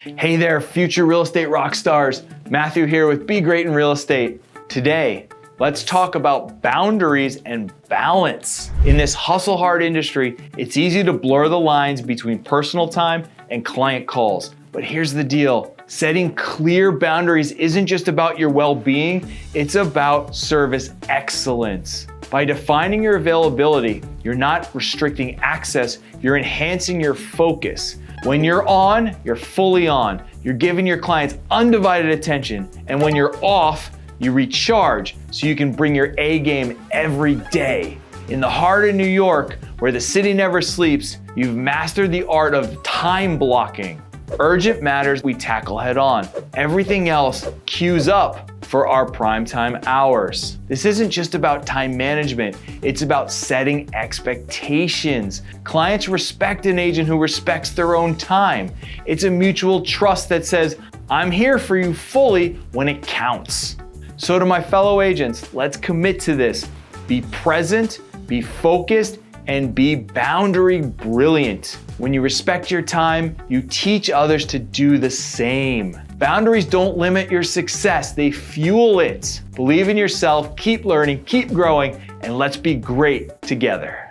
Hey there, future real estate rock stars. Matthew here with Be Great in Real Estate. Today, let's talk about boundaries and balance. In this hustle hard industry, it's easy to blur the lines between personal time and client calls. But here's the deal. Setting clear boundaries isn't just about your well-being, it's about service excellence. By defining your availability, you're not restricting access, you're enhancing your focus. When you're on, you're fully on. You're giving your clients undivided attention. And when you're off, you recharge so you can bring your A game every day. In the heart of New York, where the city never sleeps, you've mastered the art of time blocking. Urgent matters we tackle head on. Everything else queues up for our primetime hours. This isn't just about time management, it's about setting expectations. Clients respect an agent who respects their own time. It's a mutual trust that says, I'm here for you fully when it counts. So to my fellow agents, let's commit to this. Be present, be focused, and be boundary brilliant. When you respect your time, you teach others to do the same. Boundaries don't limit your success, they fuel it. Believe in yourself, keep learning, keep growing, and let's be great together.